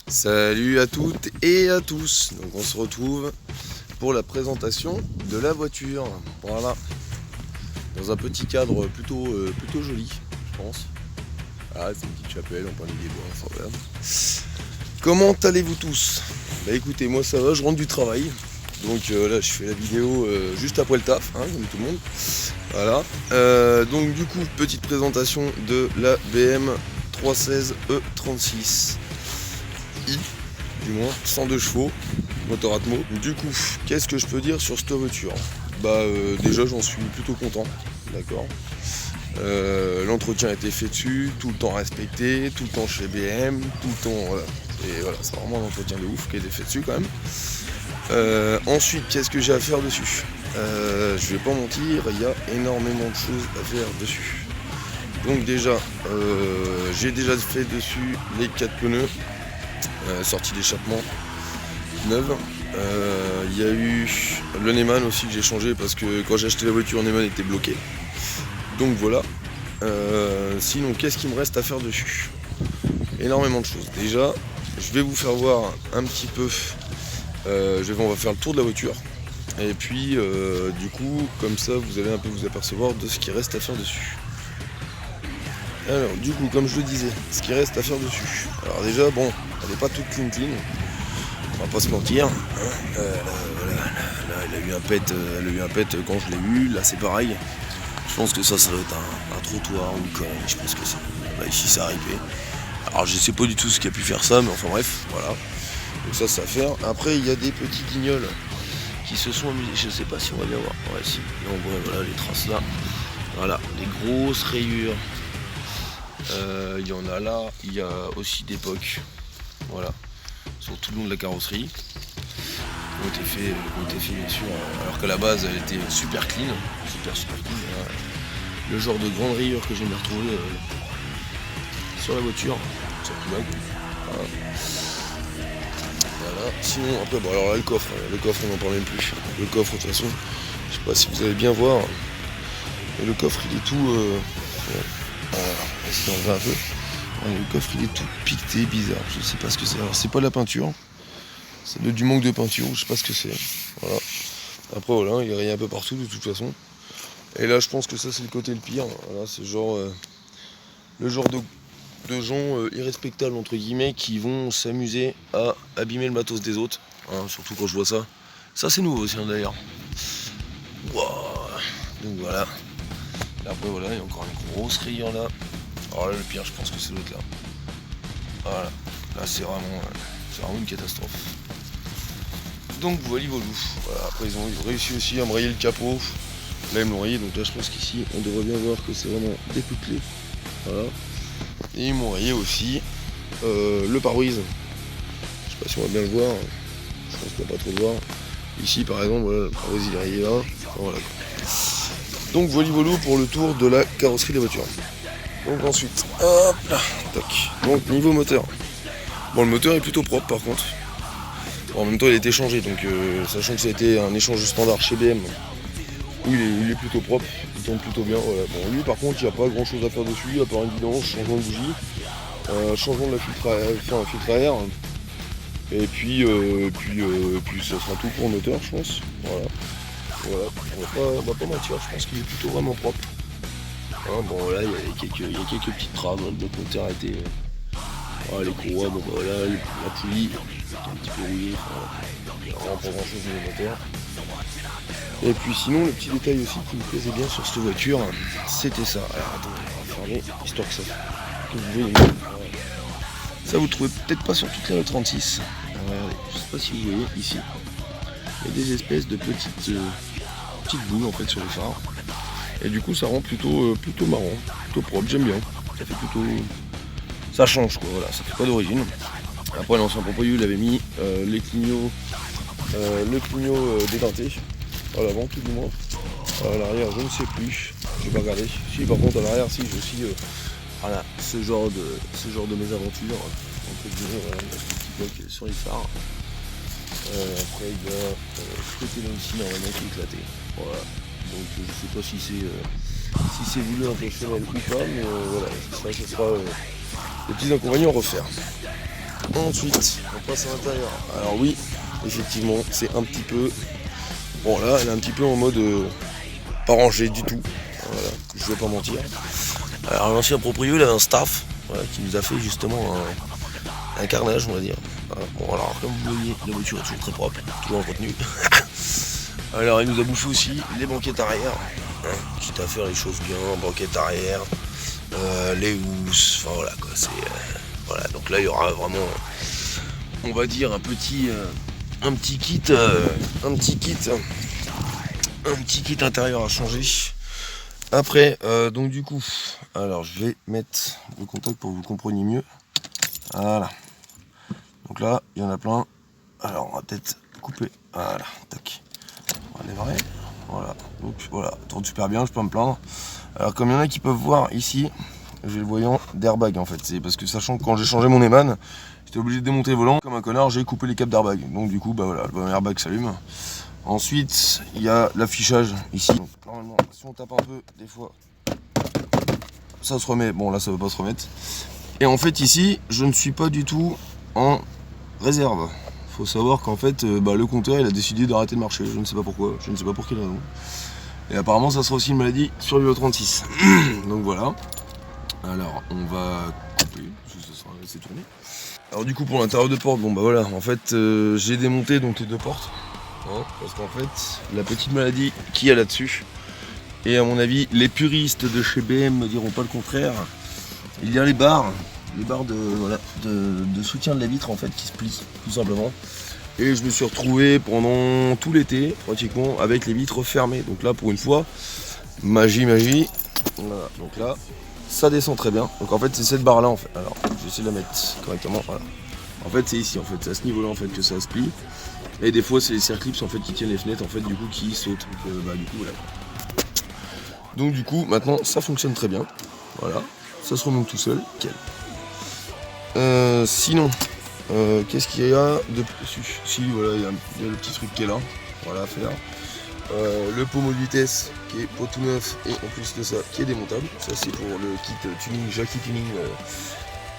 Salut à toutes et à tous. Donc on se retrouve pour la présentation de la voiture. Voilà. Dans un petit cadre plutôt joli, je pense. Ah, c'est une petite chapelle en plein milieu des bois. Enfin, voilà. Comment allez-vous tous? Bah écoutez, moi ça va, je rentre du travail. Donc là je fais la vidéo juste après le taf, hein, comme tout le monde. Voilà. Donc du coup, petite présentation de la BM 316 E36. Du moins 102 chevaux, moteur Atmo. Du coup, qu'est-ce que je peux dire sur cette voiture? Bah déjà j'en suis plutôt content, d'accord. L'entretien a été fait dessus, tout le temps respecté, tout le temps chez BM, tout le temps, voilà. Et voilà, c'est vraiment un entretien de ouf qui a été fait dessus quand même. Ensuite, qu'est-ce que j'ai à faire dessus? Je vais pas mentir, il y a énormément de choses à faire dessus. Donc déjà, j'ai déjà fait dessus les 4 pneus. Sortie d'échappement neuve. Il y a eu le Neyman aussi que j'ai changé parce que quand j'ai acheté la voiture, Neyman était bloqué. Donc voilà. Sinon, qu'est-ce qu'il me reste à faire dessus? Énormément de choses. Déjà, je vais vous faire voir un petit peu. On va faire le tour de la voiture. Et puis, du coup, comme ça, vous allez un peu vous apercevoir de ce qui reste à faire dessus. Alors, du coup, comme je le disais, ce qui reste à faire dessus. Alors déjà, bon, elle n'est pas toute clean, on va pas se mentir. Hein. Là, elle a eu un pet quand je l'ai eu. Là, c'est pareil. Je pense que ça doit être un trottoir ou une connerie. Je pense que ça. Là, ici, ça arrivé. Alors, je sais pas du tout ce qui a pu faire ça, mais enfin bref, voilà. Donc ça, c'est à faire. Après, il y a des petits guignols qui se sont amusés. Je sais pas si on va bien voir. Ouais, si. Et on voit, voilà, les traces là. Voilà, des grosses rayures. Il y en a là, il y a aussi des pocs, voilà, sur tout le long de la carrosserie, qui ont été fait bien sûr, alors qu'à la base elle était super clean, super clean. Voilà. Le genre de grande rayure que j'aime retrouver sur la voiture, sur tout là. Voilà. Sinon après, bon alors là le coffre on n'en parle même plus. Le coffre de toute façon, je sais pas si vous allez bien voir, mais le coffre il est tout. Voilà, essayer d'enlever un peu. Le coffre il est tout piqueté, bizarre, je sais pas ce que c'est. Alors c'est pas de la peinture, c'est du manque de peinture, je sais pas ce que c'est. Voilà. Après voilà, il y a rien un peu partout de toute façon. Et là je pense que ça c'est le côté le pire. Voilà, c'est genre le genre de gens irrespectables entre guillemets qui vont s'amuser à abîmer le matos des autres. Hein, surtout quand je vois ça. Ça c'est nouveau aussi hein, d'ailleurs. Wow. Donc voilà. Et après voilà, il y a encore une grosse rayure là. Alors là le pire je pense que c'est l'autre là. Voilà, là c'est vraiment une catastrophe. Donc voilà. Après ils ont réussi aussi à me rayer le capot. Là ils me l'ont rayé, donc là je pense qu'ici on devrait bien voir que c'est vraiment découplé. Voilà. Et ils m'ont rayé aussi le pare-brise. Je sais pas si on va bien le voir. Je pense qu'on va pas trop le voir. Ici par exemple, voilà, le pare-brise il est rayé là. Voilà. Donc voilà pour le tour de la carrosserie de la voiture. Donc ensuite, hop là, toc. Donc niveau moteur. Bon le moteur est plutôt propre par contre. Bon, en même temps il a été changé, donc sachant que ça a été un échange standard chez BM, il est plutôt propre, il tourne plutôt bien. Voilà. Bon lui par contre il n'y a pas grand chose à faire dessus, à part une vidange, changement de bougie, changement de la filtre à air. Et puis ça sera tout pour le moteur je pense. Voilà. On va pas mentir, je pense qu'il est plutôt vraiment propre. Hein, bon là il y a quelques petites traves, le moteur a été. Voilà, les courroies, bon bah voilà, la poulie qui est un petit peu rouillée, il n'y a vraiment pas grand chose dans le moteur. Et puis sinon le petit détail aussi qui me plaisait bien sur cette voiture, c'était ça. Alors attendez, on va fermer, histoire que vous voyez. Ça vous le trouvez peut-être pas sur toute la 36. Regardez, je sais pas si vous voyez ici. Il y a des espèces de petites boules en fait sur le phare. Et du coup ça rend plutôt marrant, plutôt propre, j'aime bien. Ça fait plutôt. Ça change quoi, voilà, ça fait pas d'origine. Après l'ancien propriétaire il avait mis le clignot déteinté, à l'avant tout du moins. À l'arrière je ne sais plus, je vais pas regarder. Si par contre à l'arrière si j'ai aussi voilà, ce genre de mésaventures. Entre guillemets, voilà, il y a ce petit bloc sur les phares. Après il y a ce côté là aussi normalement qui est éclaté. Voilà. Donc je sais pas si c'est voulu intentionnel ou pas, mais voilà, ça sera les petits inconvénients à refaire. Ensuite, on passe à l'intérieur. Alors oui, effectivement, c'est un petit peu... Bon là, elle est un petit peu en mode pas rangée du tout. Voilà, je vais pas mentir. Alors l'ancien proprio, il avait un staff voilà, qui nous a fait justement un carnage, on va dire. Voilà. Bon alors, comme vous voyez, la voiture est toujours très propre, toujours entretenue. Alors il nous a bouffé aussi les banquettes arrière. Quitte à faire les choses bien, banquettes arrière, les housses, enfin voilà quoi, c'est... voilà, donc là il y aura vraiment, on va dire, un petit kit intérieur à changer. Après, donc du coup, alors je vais mettre le contact pour que vous compreniez mieux. Voilà. Donc là, il y en a plein. Alors on va peut-être couper. Voilà, tac. On va démarrer. Voilà. Donc voilà, tourne super bien, je peux pas me plaindre. Alors comme il y en a qui peuvent voir ici, j'ai le voyant d'airbag en fait. C'est parce que sachant que quand j'ai changé mon Eman, j'étais obligé de démonter le volant. Comme un connard, j'ai coupé les câbles d'airbag. Donc du coup, bah voilà, le airbag s'allume. Ensuite, il y a l'affichage ici. Donc, normalement, si on tape un peu, des fois, ça se remet. Bon là, ça veut pas se remettre. Et en fait ici, je ne suis pas du tout en réserve. Faut savoir qu'en fait, le compteur il a décidé d'arrêter de marcher. Je ne sais pas pourquoi, je ne sais pas pour quelle raison. Et apparemment, ça sera aussi une maladie sur l'UE36. Donc voilà. Alors, on va couper, ça sera laissé tourner. Alors du coup, pour l'intérieur de porte, bon bah voilà, en fait, j'ai démonté donc les deux portes. Hein, parce qu'en fait, la petite maladie qu'il y a là-dessus, et à mon avis, les puristes de chez BM ne diront pas le contraire, il y a les barres de soutien de la vitre en fait qui se plient, tout simplement. Et je me suis retrouvé pendant tout l'été, pratiquement, avec les vitres fermées. Donc là, pour une fois, magie. Voilà, donc là, ça descend très bien. Donc en fait, c'est cette barre-là, en fait. Alors, je vais essayer de la mettre correctement. Voilà. En fait, c'est ici, en fait. C'est à ce niveau-là, en fait, que ça se plie. Et des fois, c'est les serre-clips, en fait, qui tiennent les fenêtres, en fait, du coup, qui sautent. Donc, du coup, voilà. Donc, du coup, maintenant, ça fonctionne très bien. Voilà. Ça se remonte tout seul. Nickel. Sinon, qu'est-ce qu'il y a de plus? Si, voilà, il y a le petit truc qui est là. Voilà, à faire. Le pommeau de vitesse qui est pas tout neuf et en plus de ça qui est démontable. Ça c'est pour le kit tuning, Jackie Tuning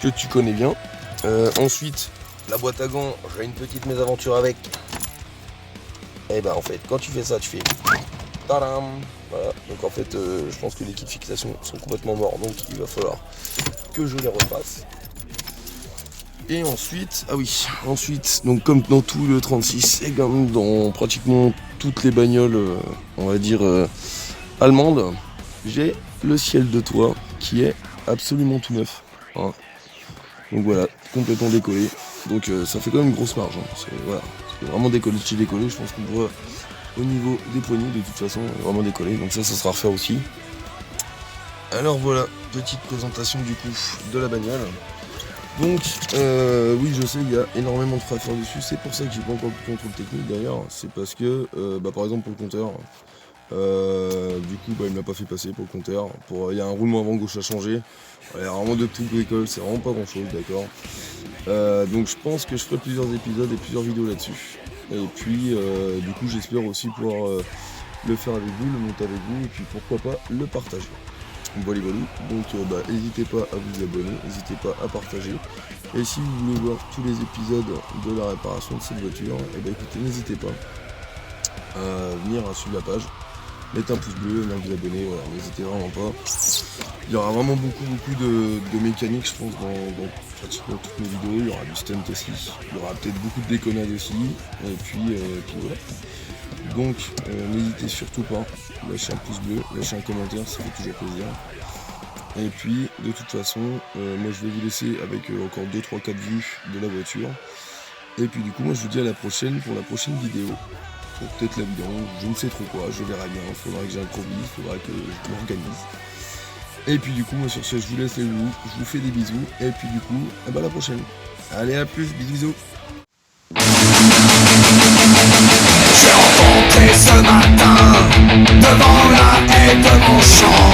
que tu connais bien. Ensuite, la boîte à gants, j'ai une petite mésaventure avec. Et ben en fait, quand tu fais ça, tu fais tadam. Voilà. Donc en fait, je pense que les kits de fixation sont complètement morts, donc il va falloir que je les refasse. Et ensuite, donc comme dans tout le 36 et comme dans pratiquement toutes les bagnoles, on va dire allemandes, j'ai le ciel de toit qui est absolument tout neuf. Hein. Donc voilà, complètement décollé. Donc ça fait quand même une grosse marge. Hein. C'est vraiment décollé de chez décollé. Je pense qu'on voit au niveau des poignées de toute façon vraiment décollé. Donc ça sera refait aussi. Alors voilà, petite présentation du coup de la bagnole. Donc, oui, je sais, il y a énormément de frais à faire dessus. C'est pour ça que j'ai pas encore de contrôle technique d'ailleurs. C'est parce que, par exemple, pour le compteur, du coup, il ne m'a pas fait passer pour le compteur. Il y a un roulement avant gauche à changer. Il y a vraiment de tout bricole, c'est vraiment pas grand chose, d'accord. Donc, je pense que je ferai plusieurs épisodes et plusieurs vidéos là-dessus. Et puis, du coup, j'espère aussi pouvoir le faire avec vous, le monter avec vous, et puis pourquoi pas le partager. Voilà. Donc n'hésitez pas à vous abonner, n'hésitez pas à partager. Et si vous voulez voir tous les épisodes de la réparation de cette voiture, écoutez, n'hésitez pas à venir suivre la page, mettre un pouce bleu, à vous abonner, voilà, n'hésitez vraiment pas. Il y aura vraiment beaucoup de mécanique, je pense, dans pratiquement toutes mes vidéos. Il y aura du stunt aussi, il y aura peut-être beaucoup de déconnades aussi, et puis voilà. Donc n'hésitez surtout pas, lâchez un pouce bleu, lâchez un commentaire, ça fait toujours plaisir. Et puis de toute façon, moi je vais vous laisser avec encore 2, 3, 4 vues de la voiture. Et puis du coup moi je vous dis à la prochaine pour la prochaine vidéo. Peut-être la vidéo, je ne sais trop quoi, je verrai bien, il faudra que j'improvise, il faudra que je m'organise. Et puis du coup moi sur ce je vous laisse les loups, je vous fais des bisous. Et puis du coup, à la prochaine. Allez à plus, bisous. J'ai rencontré ce matin, devant la haie de mon champ,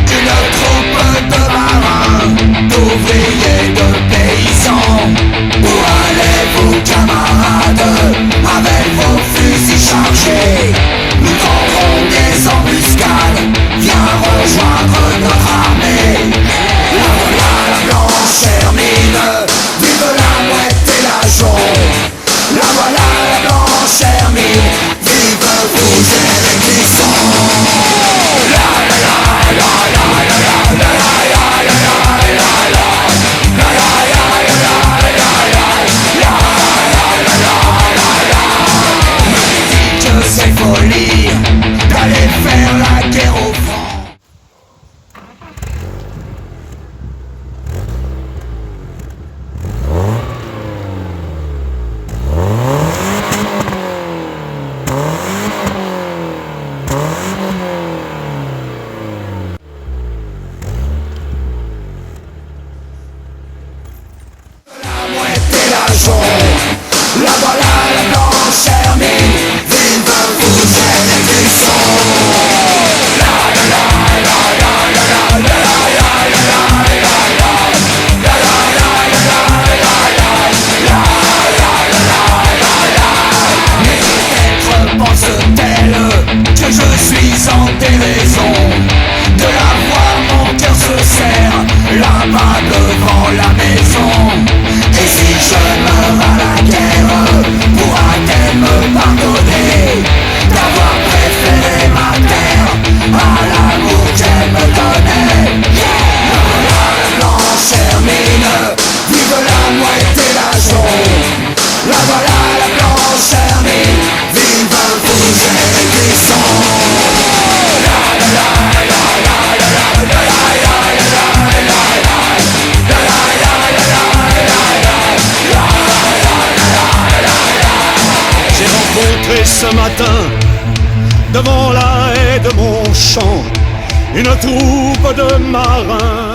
une troupe de marins, d'ouvriers, de paysans. Où allez-vous camarades, avec vos fusils chargés? Nous tendrons des embuscades, viens rejoindre notre armée. La voilà la blanche hermine, vive la mouette. Lajon. La voilà la blanche Hermine, vive vous et les buissons. La la la la la la la la la pense-t-elle que je suis en déraison de la voir, mon cœur se serre là-bas devant la maison. Et si je meurs à la guerre, pourra-t-elle me pardonner d'avoir préféré ma terre à l'amour qu'elle me donnait? La blanche Hermine, vive la mouette et la jaune. La voilà la blanche Hermine, vive vous et les buissons. La la la la la la la la la. J'ai rencontré ce matin devant la haie de mon champ une troupe de marins